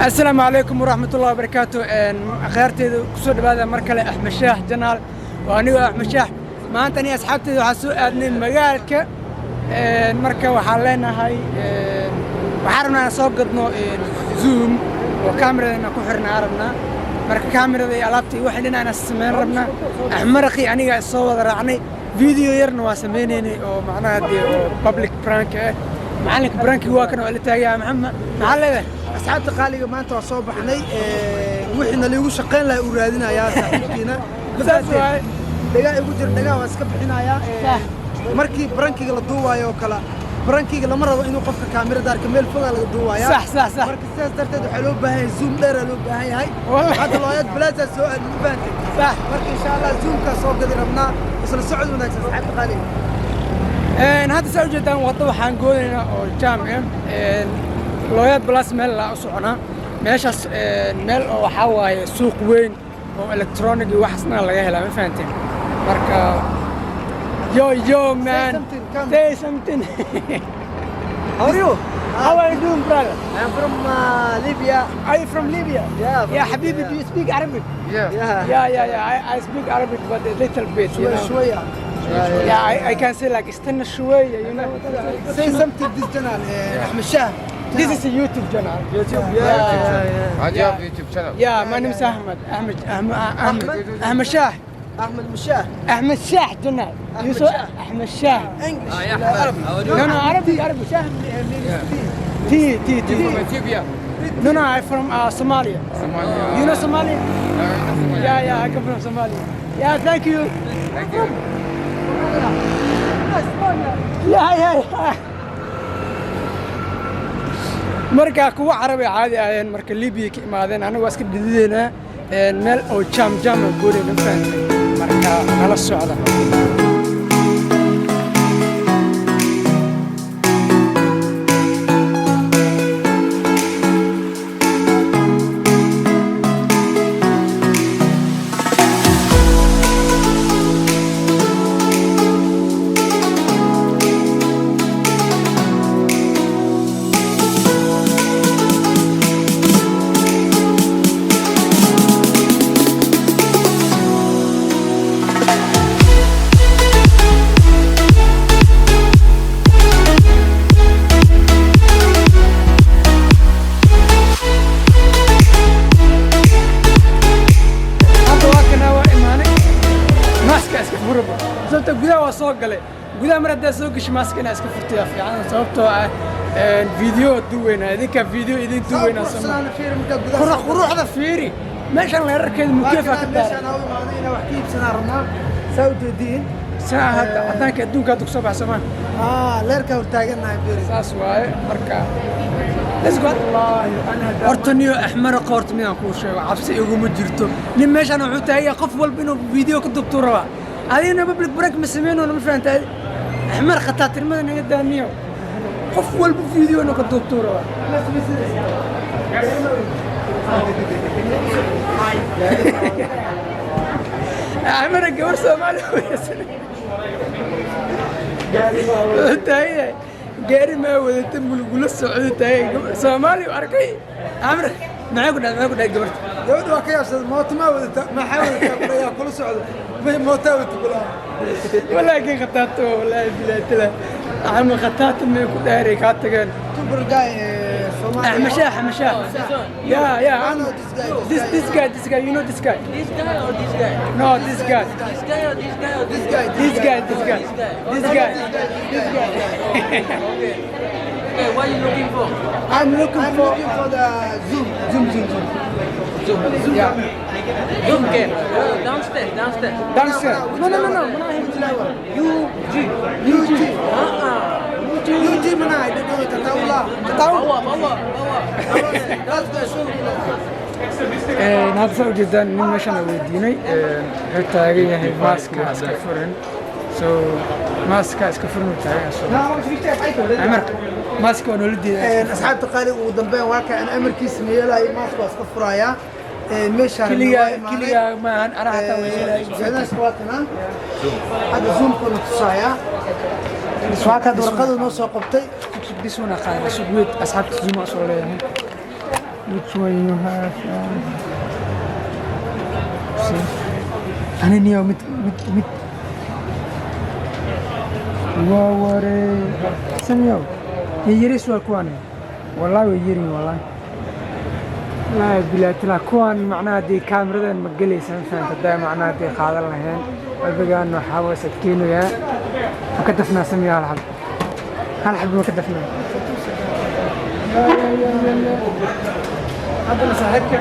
السلام عليكم ورحمة الله وبركاته. خيرتي كسر بهذا مركل أحمد شاه جنال وأنا أحمد شاه ما أنتني أصحابتي وحسوا أدنى المجالك مركب وحلينا هاي وحرنا سوقتنا زوم وكاميرا كحرنا عربنا مركب كاميرا ذي ألابتي وحدنا أنا السمين ربنا أحمرقي يعني الصور رعني فيديو يرنا واسميني ومعناها دي بابليك برانك معلك برانكي واكنا اللي تاجي محمد معلبه أصحابتي قالوا ما أنت صوب حني وإحنا اللي وشقين لا أورادنا يا صاحبينا دقائق وجر دقائق واسكب حنا يا مركي برانكي قال الضوء يا وكلا برانكي قال مرة إنه قف كاميرا دار كمل فوق على الضوء يا صح مركي ساس درت حلو بهاي زوم دير حلو بهاي هذا الوايد بلازا سؤال مبانتي صح مركي إن شاء الله زوم كصوب قدر ربنا وصل السعود من أصحابتي قالوا هذا سوى جدا وطبعا حنقولنا أو جامع لويات بلاس ميل لا أسوعنا ماشى ميل أو حواي سوق وين أو إلكترونيكي وحسنا اللي جاهلا ما فهمتين مركا yo man say something How are you? How are you doing brother? I'm from Libya. Are you from Libya? Yeah. Yeah حبيبي do you speak Arabic? Yeah. I speak Arabic but a little bit you know. شوية. Yeah, I can say like استنى شوية you know. Say something this channel أحمد شاه. This is a YouTube channel. YouTube. I have YouTube channel. Yeah, my name is Ahmed Shah. أحمد مشاه. Ahmed Shah channel. You saw Ahmed Shah. English. No, Arabic Shah. T. From Ethiopia. No, I'm from Somalia. Somalia. You know Somalia? Yeah, I come from Somalia. Yeah, thank you. Thank you. Yeah. marka kuwa carabi caadi aheen marka Libiya ka imaadeen anagu iska dhidideena meel oo jam gooreen faantay marka nala socda sababta gudaha waa soo galay gudaha mar hadaa soo gashay maaskana iska furtay fiican sababtoo ah video duwayna idinka video idin duwayna quruxda fiiri meeshan leerarkeeda mukeefa ka meeshan oo imaanayna wax kiibsana rabnaa Saudi saa hadda adanka adduunka ku soo baxsamaan leerka hortaaganahay fiiri saas waaye marka let's go hortaniyo axmar qoort midaan ku sheego cabsi iguma jirto nin meeshan wuxuu taagay qof walba inuu video ka dubto rabaa أنا ببلك بريك مسمين وأنا مفهمت هذه أحمر خطاتر ما أنا قدامي قف والب فيديو أنا كدكتورة أحمر الجوار سامع له يا سلام تاي جاري ما ودتم بالقول السعودي تاي سامالي وأركي أحمر ما يقول الجوار يود وكياس ما ودت ما حاولت يا كل سعودي موتاوي تقولها ولكن خطاته والله بلا عم خطاته من كداري كاتجن تبر جاي أحمد شاه yeah this guy you know this guy or this guy? no this guy This guy or this guy or this guy? this guy Okay, what are you looking for? I'm looking for the zoom yeah Zoom game. Downstairs. downstairs no UG mana ada dulu tataula Power. هذا سوى جدا من مشان وديني تاجي هي ماسكة اسكفرن ماسكة اسكفرن تاجي عمر ماسكة ونولدي أصحاب تقالي ودنبين واقع أنا أمر كيس ميلا ماسكة اسكفرايا مشان كليا ما أنا حتى هذا سواتنا هذا زوم كل تصايا سواك هذا ورقة نص قبتي بسونا خالد سويت أصحاب زوم أصولي which one you have? See, أنا نيو مت ووري سميو يجري سوى كوان والله يجري والله لا بلا تلا كوان معناه دي كاميرا مقلي سنفان تدا معناه دي قاعد الله هين وبقى انه حاول 6 كيلو يا وكتفنا سميو هالحب ما كتفنا هذا صاحبك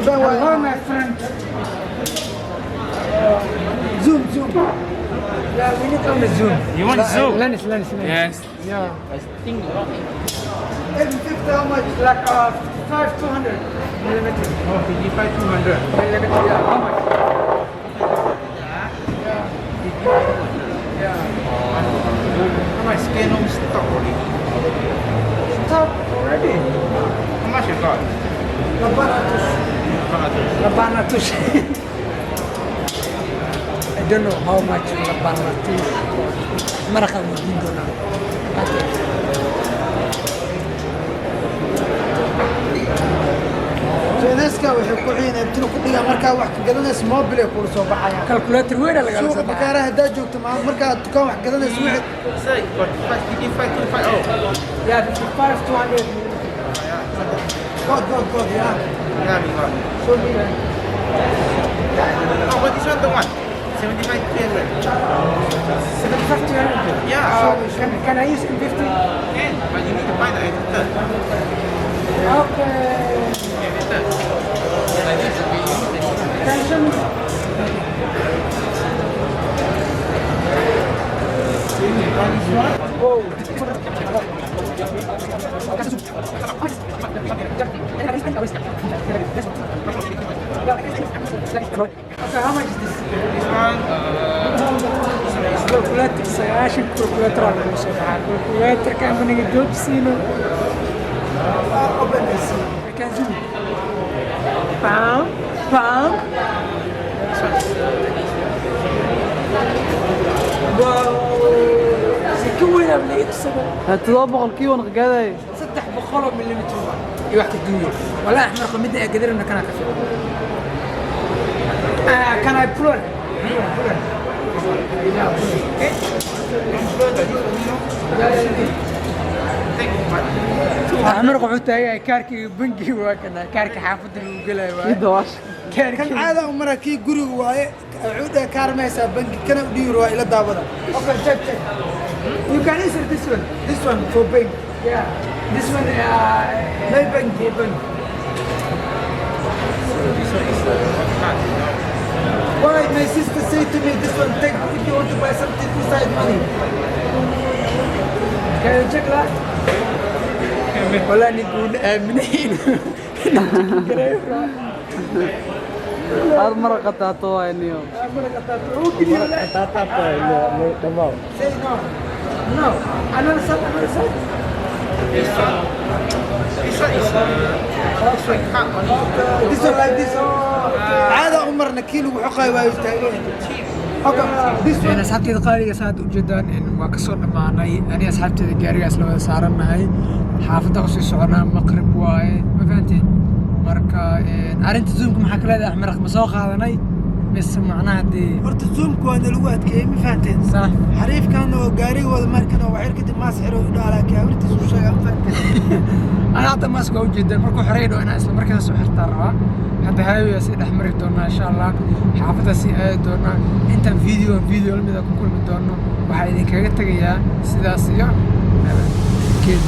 والله ما فرند زوم Yeah, we need on the zoom. You want zoom? Lens. Yes. Yeah. I think 50 how much? Like 55 200 millimeter. Oh, 55 200. Millimeter, yeah. How much? Yeah. How much Canon stock already? Stop already. How much you got? Labanatus. I don't know how much Labanatus. Maraka mudin dona. Jeeneska waxay ku ciinayeen ku dhiga markaa wax ka gadanayso mobile ku soo baxaya Calculator weyn laga soo suuqa bakaaraha hadaa joogto markaa dukaan wax gadanayso wixii Sir, you got 55 250. Yeah, 55 200. God yeah Yeah, we got. show me Oh, but this one the one. 75 300. 75 200. Yeah. Can I use M50? Can, but you need to buy the editor. Okay. Editor. Like this will be Attention. Okay, how much is this? This one, Calculator, سياشن calculator على المصطلح. Calculator كان بنيجي جوب سينو. open this كان زين. Pound. Wow. سكوي يا بني تصبح. هتطبق الكيو نقعد صدق بخلو مليمتر. يوحد الدنيا. ولا احنا قمدنا قدر انه كان كفي. Can I pull it? عمر قعدت هي كاركي بنجي وكنا كاركي حافظ الوقلة يدواش kan caada u mara kii guriga waaye cuuda kaarmaysa bangi kana u dhiiro waa ila daabada Okay, check. You can answer this one for bank. Yeah. This one, my bank. why my sister say to me this one take if you want to buy something inside money Can you check that? ولا نقول آمنين. هذا مرة قطعتوها اليوم say no No. Another side. this one. This one is like hard money. this one like this caada u marna kii lagu xoqay waa istaageen okay this one asxaabteeda qaaliga saad u jeedaan in waa ka soo dhamaanay ani asxaabteeda gaarigaas la wada saaranahay xaafadda u sii soconaa maqrib waaye ma fahanteen marka arinta zoomka maxaa ka leedahay axmed ma soo qaadanay mise macnaha dee horta zoomku waa lagu adkeeyay ma fahanteen sax xariifkan oo gaarigooda markan oo waxir kadib maas xiro dhaalaa kaawirtiisu u sheegaa أنا أعطى ماسك وجدا مركو حريدو أنا أصلا مركز سو حرت الروا حتى هاي سي دحمري دونا إن شاء الله حافظة سي دونا أنت فيديو لمدة كل من دونا وحايدين كاغا تغيا سيداسيا كده